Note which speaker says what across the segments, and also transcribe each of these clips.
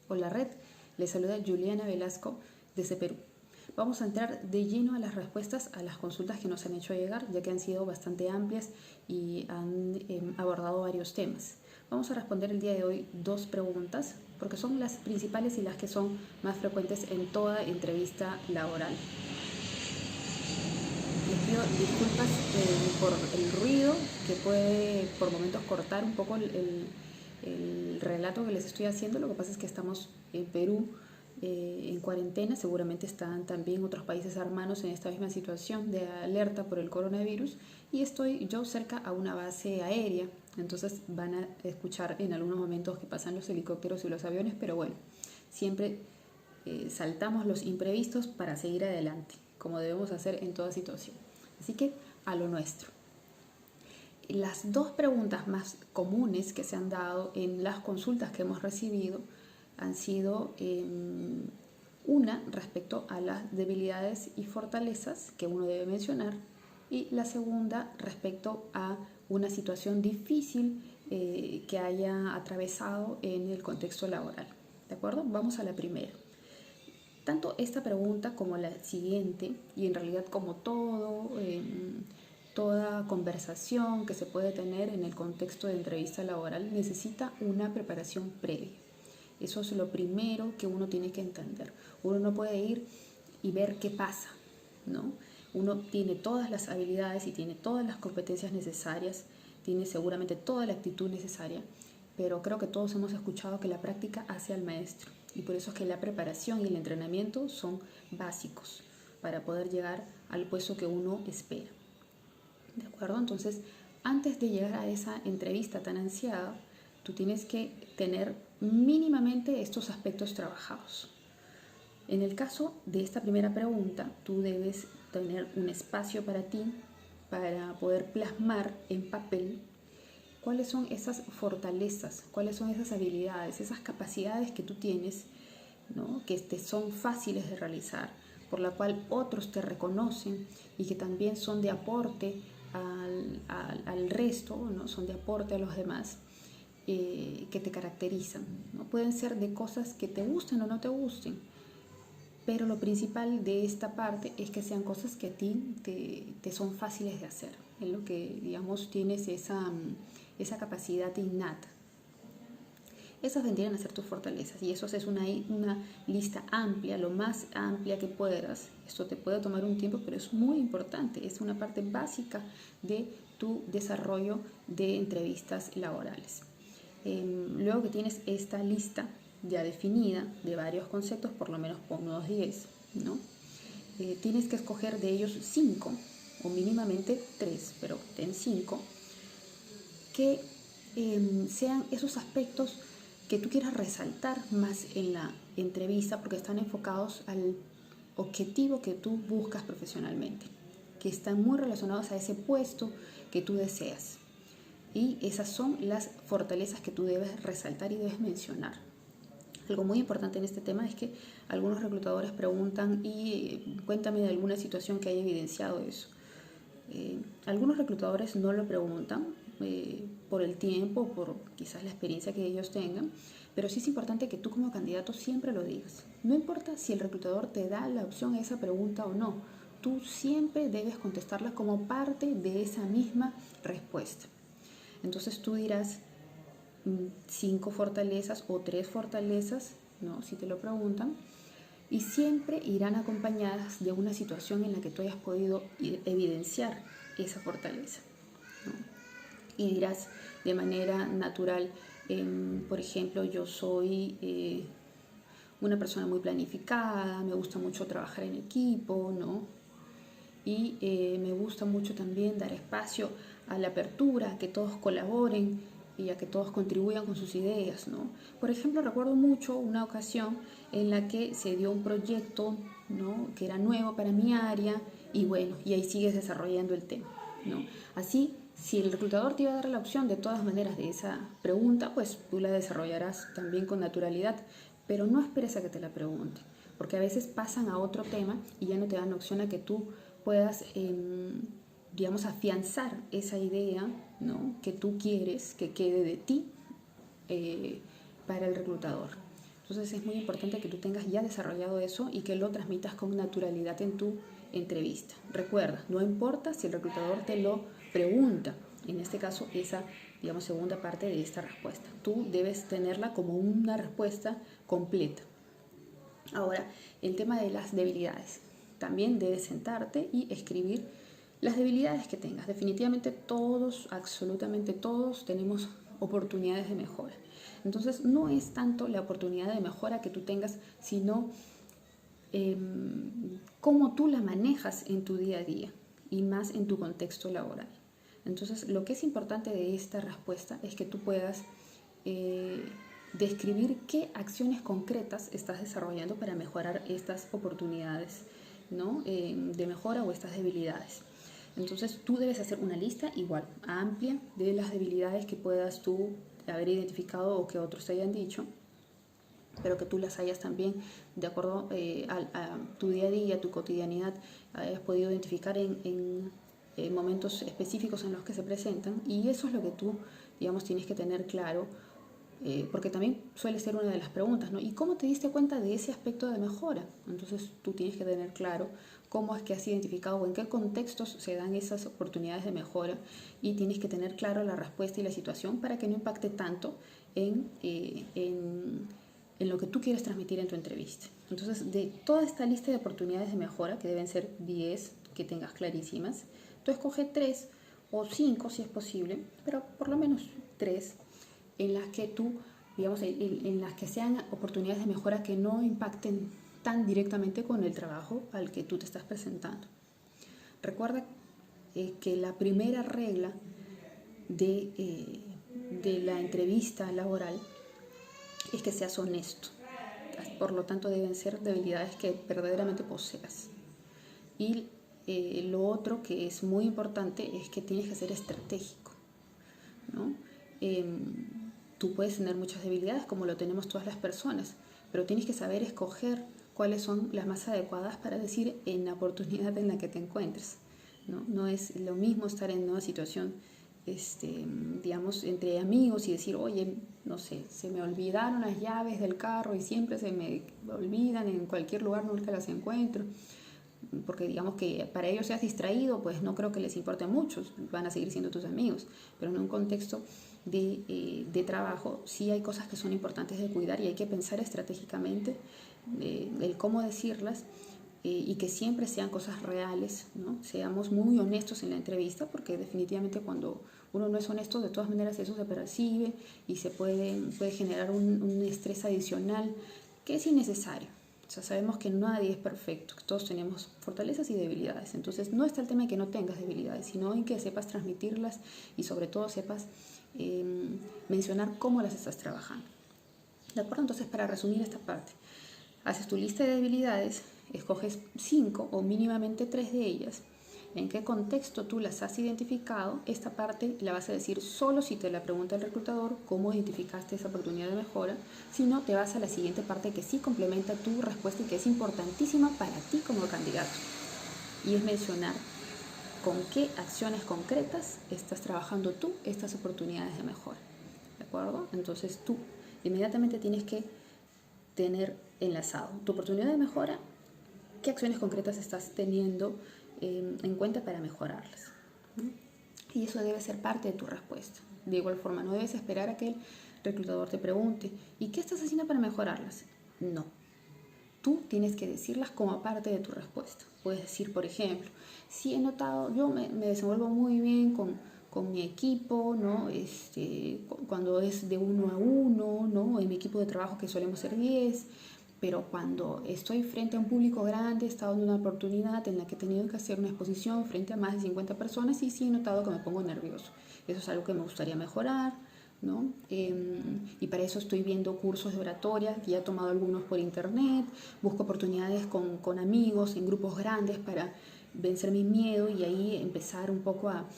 Speaker 1: Hola Red, les saluda Juliana Velasco desde Perú. Vamos a entrar de lleno a las respuestas a las consultas que nos han hecho llegar, ya que han sido bastante amplias y han abordado varios temas. Vamos a responder el día de hoy 2 preguntas, porque son las principales y las que son más frecuentes en toda entrevista laboral. Les pido disculpas por el ruido que puede por momentos cortar un poco el relato que les estoy haciendo. Lo que pasa es que estamos en Perú en cuarentena. Seguramente están también otros países hermanos en esta misma situación de alerta por el coronavirus, y estoy yo cerca a una base aérea. Entonces van a escuchar en algunos momentos que pasan los helicópteros y los aviones, pero bueno, siempre saltamos los imprevistos para seguir adelante, como debemos hacer en toda situación. Así que a lo nuestro. Las 2 preguntas más comunes que se han dado en las consultas que hemos recibido han sido una respecto a las debilidades y fortalezas que uno debe mencionar, y la segunda respecto a una situación difícil que haya atravesado en el contexto laboral. ¿De acuerdo? Vamos a la primera. Tanto esta pregunta como la siguiente, y en realidad como toda conversación que se puede tener en el contexto de entrevista laboral, necesita una preparación previa. Eso es lo primero que uno tiene que entender. Uno no puede ir y ver qué pasa, ¿no? Uno tiene todas las habilidades y tiene todas las competencias necesarias, tiene seguramente toda la actitud necesaria, pero creo que todos hemos escuchado que la práctica hace al maestro, y por eso es que la preparación y el entrenamiento son básicos para poder llegar al puesto que uno espera. ¿De acuerdo? Entonces, antes de llegar a esa entrevista tan ansiada, tú tienes que tener mínimamente estos aspectos trabajados. En el caso de esta primera pregunta, tú debes tener un espacio para ti, para poder plasmar en papel cuáles son esas fortalezas, cuáles son esas habilidades, esas capacidades que tú tienes, ¿no? Que te son fáciles de realizar, por la cual otros te reconocen y que también son de aporte al resto, ¿no? Son de aporte a los demás, que te caracterizan, ¿no? Pueden ser de cosas que te gusten o no te gusten, pero lo principal de esta parte es que sean cosas que a ti te son fáciles de hacer, en lo que, digamos, tienes esa capacidad innata. Esas vendrían a ser tus fortalezas, y eso es una lista amplia, lo más amplia que puedas. Esto te puede tomar un tiempo, pero es muy importante, es una parte básica de tu desarrollo de entrevistas laborales. Luego que tienes esta lista ya definida de varios conceptos, por lo menos por unos 10, ¿no? Tienes que escoger de ellos 5, o mínimamente 3, pero ten 5, que sean esos aspectos que tú quieras resaltar más en la entrevista, porque están enfocados al objetivo que tú buscas profesionalmente, que están muy relacionados a ese puesto que tú deseas. Y esas son las fortalezas que tú debes resaltar y debes mencionar. Algo muy importante en este tema es que algunos reclutadores preguntan: y cuéntame de alguna situación que haya evidenciado eso. Algunos reclutadores no lo preguntan por el tiempo, por quizás la experiencia que ellos tengan, pero sí es importante que tú como candidato siempre lo digas. No importa si el reclutador te da la opción a esa pregunta o no, tú siempre debes contestarla como parte de esa misma respuesta. Entonces tú dirás 5 fortalezas o 3 fortalezas, ¿no? Si te lo preguntan, y siempre irán acompañadas de una situación en la que tú hayas podido evidenciar esa fortaleza, ¿no? Y dirás de manera natural, por ejemplo, yo soy una persona muy planificada, me gusta mucho trabajar en equipo, ¿no? Y me gusta mucho también dar espacio a la apertura, a que todos colaboren y a que todos contribuyan con sus ideas, ¿no? Por ejemplo, recuerdo mucho una ocasión en la que se dio un proyecto, ¿no? Que era nuevo para mi área, y bueno, y ahí sigues desarrollando el tema, ¿no? Así, si el reclutador te iba a dar la opción de todas maneras de esa pregunta, pues tú la desarrollarás también con naturalidad, pero no esperes a que te la pregunte, porque a veces pasan a otro tema y ya no te dan opción a que tú puedas, digamos, afianzar esa idea, ¿no? Que tú quieres que quede de ti para el reclutador. Entonces es muy importante que tú tengas ya desarrollado eso y que lo transmitas con naturalidad en tu entrevista. Recuerda, no importa si el reclutador te lo pregunta, en este caso esa, digamos, segunda parte de esta respuesta. Tú debes tenerla como una respuesta completa. Ahora, el tema de las debilidades. También debes sentarte y escribir las debilidades que tengas. Definitivamente todos, absolutamente todos, tenemos oportunidades de mejora. Entonces, no es tanto la oportunidad de mejora que tú tengas, sino cómo tú la manejas en tu día a día y más en tu contexto laboral. Entonces, lo que es importante de esta respuesta es que tú puedas describir qué acciones concretas estás desarrollando para mejorar estas oportunidades, ¿no? De mejora o estas debilidades. Entonces tú debes hacer una lista igual, amplia, de las debilidades que puedas tú haber identificado o que otros te hayan dicho, pero que tú las hayas también, de acuerdo a tu día a día, tu cotidianidad, hayas podido identificar en momentos específicos en los que se presentan. Y eso es lo que tú, digamos, tienes que tener claro, porque también suele ser una de las preguntas, ¿no? ¿Y cómo te diste cuenta de ese aspecto de mejora? Entonces tú tienes que tener claro cómo es que has identificado o en qué contextos se dan esas oportunidades de mejora, y tienes que tener claro la respuesta y la situación para que no impacte tanto en lo que tú quieres transmitir en tu entrevista. Entonces, de toda esta lista de oportunidades de mejora, que deben ser 10 que tengas clarísimas, tú escoge 3 o 5 si es posible, pero por lo menos 3 en las que tú, digamos, en las que sean oportunidades de mejora que no impacten tan directamente con el trabajo al que tú te estás presentando. Recuerda que la primera regla de la entrevista laboral es que seas honesto. Por lo tanto, deben ser debilidades que verdaderamente poseas. Y lo otro que es muy importante es que tienes que ser estratégico, ¿no? Tú puedes tener muchas debilidades, como lo tenemos todas las personas, pero tienes que saber escoger cuáles son las más adecuadas para decir en la oportunidad en la que te encuentres, ¿no? No es lo mismo estar en una situación, digamos, entre amigos y decir, oye, no sé, se me olvidaron las llaves del carro y siempre se me olvidan en cualquier lugar, nunca las encuentro. Porque digamos que para ellos seas distraído, pues no creo que les importe mucho, van a seguir siendo tus amigos, pero en un contexto de trabajo sí hay cosas que son importantes de cuidar y hay que pensar estratégicamente el cómo decirlas, y que siempre sean cosas reales, ¿no? Seamos muy honestos en la entrevista, porque definitivamente cuando uno no es honesto, de todas maneras eso se percibe y se puede generar un estrés adicional que es innecesario. O sea, sabemos que nadie es perfecto, que todos tenemos fortalezas y debilidades. Entonces, no está el tema de que no tengas debilidades, sino en que sepas transmitirlas y sobre todo sepas mencionar cómo las estás trabajando. ¿De acuerdo? Entonces, para resumir esta parte, haces tu lista de debilidades, escoges 5 o mínimamente 3 de ellas. ¿En qué contexto tú las has identificado? Esta parte la vas a decir solo si te la pregunta el reclutador, cómo identificaste esa oportunidad de mejora. Si no, te vas a la siguiente parte que sí complementa tu respuesta y que es importantísima para ti como candidato. Y es mencionar con qué acciones concretas estás trabajando tú estas oportunidades de mejora. ¿De acuerdo? Entonces tú inmediatamente tienes que tener enlazado tu oportunidad de mejora, qué acciones concretas estás teniendo en cuenta para mejorarlas. Y eso debe ser parte de tu respuesta. De igual forma, no debes esperar a que el reclutador te pregunte, ¿y qué estás haciendo para mejorarlas? No. Tú tienes que decirlas como parte de tu respuesta. Puedes decir, por ejemplo, si he notado, yo me desenvuelvo muy bien con mi equipo, ¿no? Cuando es de 1 a 1, ¿no? En mi equipo de trabajo que solemos ser 10, pero cuando estoy frente a un público grande, he estado en una oportunidad en la que he tenido que hacer una exposición frente a más de 50 personas y sí he notado que me pongo nervioso. Eso es algo que me gustaría mejorar, ¿no? Y para eso estoy viendo cursos de oratoria, que ya he tomado algunos por internet, busco oportunidades con amigos en grupos grandes para vencer mi miedo y ahí empezar un poco a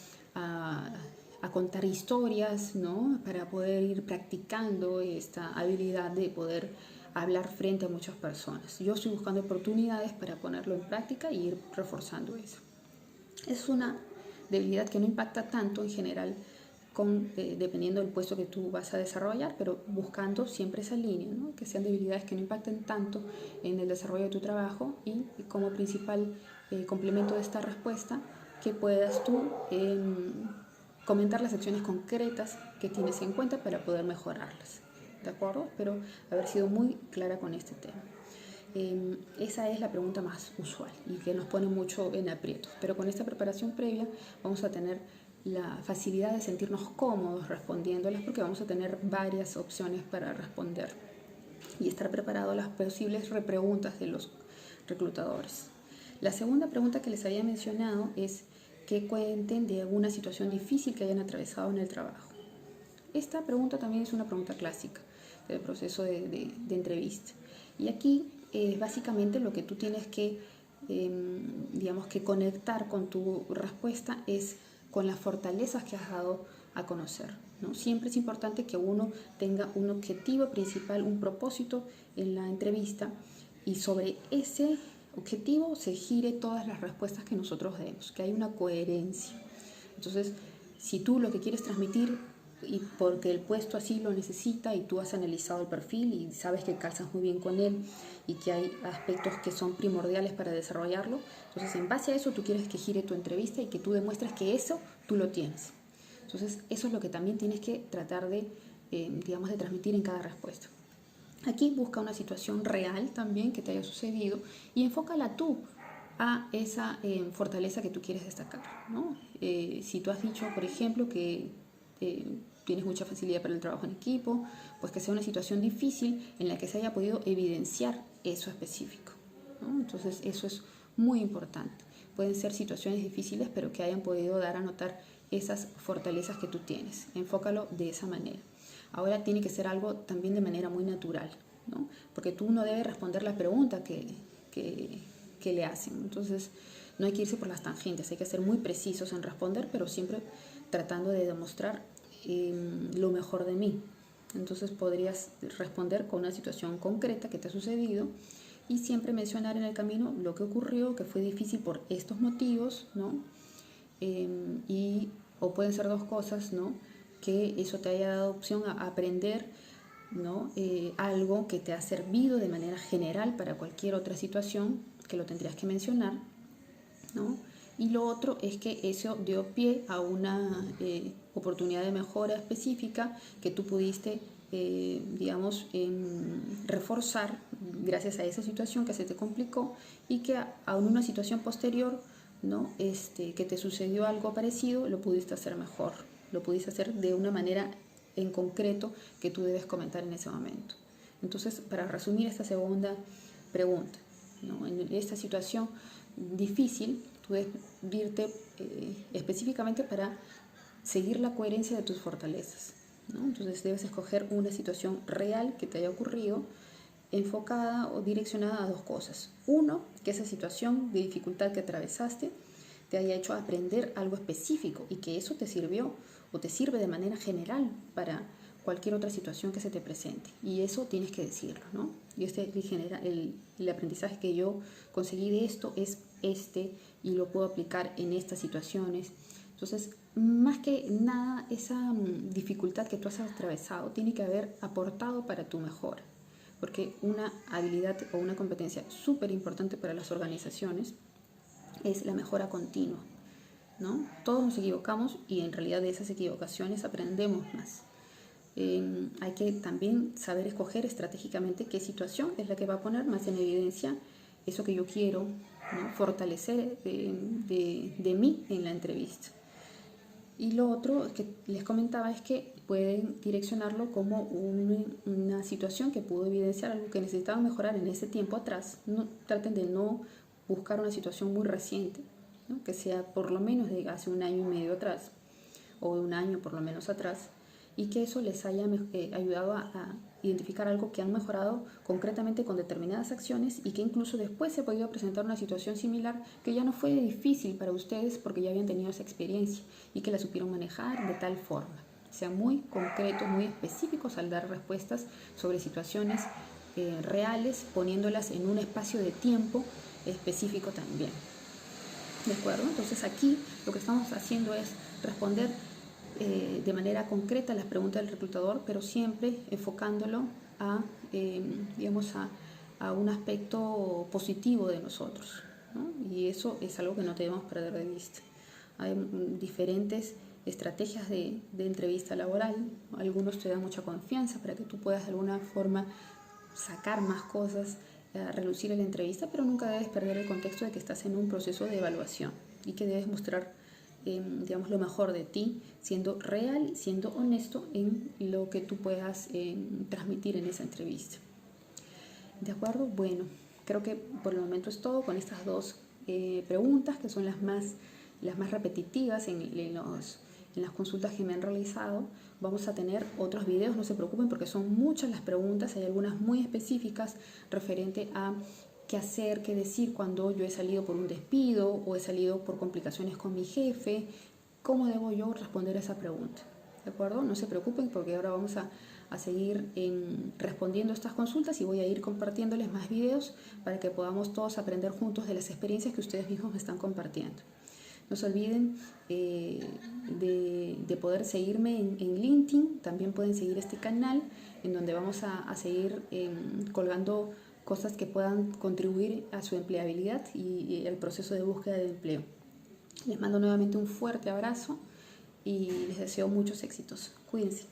Speaker 1: contar historias, ¿no? Para poder ir practicando esta habilidad de poder hablar frente a muchas personas. Yo estoy buscando oportunidades para ponerlo en práctica y ir reforzando eso. Es una debilidad que no impacta tanto en general dependiendo del puesto que tú vas a desarrollar, pero buscando siempre esa línea, ¿no? Que sean debilidades que no impacten tanto en el desarrollo de tu trabajo y como principal complemento de esta respuesta, que puedas tú comentar las acciones concretas que tienes en cuenta para poder mejorarlas. ¿De acuerdo? Espero haber sido muy clara con este tema. Esa es la pregunta más usual y que nos pone mucho en aprietos. Pero con esta preparación previa vamos a tener la facilidad de sentirnos cómodos respondiéndolas porque vamos a tener varias opciones para responder y estar preparado a las posibles repreguntas de los reclutadores. La segunda pregunta que les había mencionado es que cuenten de alguna situación difícil que hayan atravesado en el trabajo. Esta pregunta también es una pregunta clásica del proceso de entrevista. Y aquí básicamente lo que tú tienes que, digamos, que conectar con tu respuesta es con las fortalezas que has dado a conocer, ¿no? Siempre es importante que uno tenga un objetivo principal, un propósito en la entrevista y sobre ese objetivo se gire todas las respuestas que nosotros demos, que hay una coherencia. Entonces, si tú lo que quieres transmitir y porque el puesto así lo necesita y tú has analizado el perfil y sabes que calzas muy bien con él y que hay aspectos que son primordiales para desarrollarlo, entonces en base a eso tú quieres que gire tu entrevista y que tú demuestres que eso tú lo tienes. Entonces eso es lo que también tienes que tratar de, digamos, de transmitir en cada respuesta. Aquí busca una situación real también que te haya sucedido y enfócala tú a esa fortaleza que tú quieres destacar, ¿no? Si tú has dicho, por ejemplo, que tienes mucha facilidad para el trabajo en equipo, pues que sea una situación difícil en la que se haya podido evidenciar eso específico, ¿no? Entonces eso es muy importante. Pueden ser situaciones difíciles, pero que hayan podido dar a notar esas fortalezas que tú tienes. Enfócalo de esa manera. Ahora tiene que ser algo también de manera muy natural, ¿no? Porque tú no debes responder la pregunta que le hacen. Entonces no hay que irse por las tangentes, hay que ser muy precisos en responder, pero siempre tratando de demostrar lo mejor de mí. Entonces podrías responder con una situación concreta que te ha sucedido y siempre mencionar en el camino lo que ocurrió, que fue difícil por estos motivos, ¿no? O pueden ser dos cosas, ¿no? Que eso te haya dado opción a aprender, ¿no? Algo que te ha servido de manera general para cualquier otra situación que lo tendrías que mencionar, ¿no? Y lo otro es que eso dio pie a una oportunidad de mejora específica que tú pudiste, digamos, reforzar gracias a esa situación que se te complicó y que a una situación posterior, ¿no? Que te sucedió algo parecido, lo pudiste hacer mejor, lo pudiste hacer de una manera en concreto que tú debes comentar en ese momento. Entonces, para resumir esta segunda pregunta, ¿no? En esta situación difícil, tú debes irte específicamente para seguir la coherencia de tus fortalezas, ¿no? Entonces debes escoger una situación real que te haya ocurrido, enfocada o direccionada a dos cosas. Uno, que esa situación de dificultad que atravesaste te haya hecho aprender algo específico y que eso te sirvió o te sirve de manera general para cualquier otra situación que se te presente. Y eso tienes que decirlo, ¿no? Y el aprendizaje que yo conseguí de esto es y lo puedo aplicar en estas situaciones. Entonces, más que nada, esa dificultad que tú has atravesado tiene que haber aportado para tu mejora. Porque una habilidad o una competencia súper importante para las organizaciones es la mejora continua, ¿no? Todos nos equivocamos y en realidad de esas equivocaciones aprendemos más. Hay que también saber escoger estratégicamente qué situación es la que va a poner más en evidencia eso que yo quiero, ¿no? Fortalecer de mí en la entrevista. Y lo otro que les comentaba es que pueden direccionarlo como una situación que pudo evidenciar algo que necesitaban mejorar en ese tiempo atrás. No, traten de no buscar una situación muy reciente, ¿no? Que sea por lo menos de hace 1 año y medio atrás o de 1 año por lo menos atrás, y que eso les haya ayudado a identificar algo que han mejorado concretamente con determinadas acciones y que incluso después se ha podido presentar una situación similar que ya no fue difícil para ustedes porque ya habían tenido esa experiencia y que la supieron manejar de tal forma. Sean muy concretos, muy específicos al dar respuestas sobre situaciones reales, poniéndolas en un espacio de tiempo específico también. ¿De acuerdo? Entonces aquí lo que estamos haciendo es responder de manera concreta las preguntas del reclutador, pero siempre enfocándolo a, digamos, a un aspecto positivo de nosotros, ¿no? Y eso es algo que no debemos perder de vista. Hay diferentes estrategias de entrevista laboral. Algunos te dan mucha confianza para que tú puedas de alguna forma sacar más cosas, relucir en la entrevista, pero nunca debes perder el contexto de que estás en un proceso de evaluación y que debes mostrar digamos, lo mejor de ti, siendo real, siendo honesto en lo que tú puedas transmitir en esa entrevista. ¿De acuerdo? Bueno, creo que por el momento es todo con estas dos preguntas, que son las más repetitivas en las consultas que me han realizado. Vamos a tener otros videos, no se preocupen porque son muchas las preguntas, hay algunas muy específicas referente a qué hacer, qué decir cuando yo he salido por un despido o he salido por complicaciones con mi jefe, cómo debo yo responder a esa pregunta. ¿De acuerdo? No se preocupen porque ahora vamos a seguir respondiendo estas consultas y voy a ir compartiéndoles más videos para que podamos todos aprender juntos de las experiencias que ustedes mismos me están compartiendo. No se olviden de poder seguirme en LinkedIn. También pueden seguir este canal en donde vamos a seguir colgando cosas que puedan contribuir a su empleabilidad y el proceso de búsqueda de empleo. Les mando nuevamente un fuerte abrazo y les deseo muchos éxitos. Cuídense.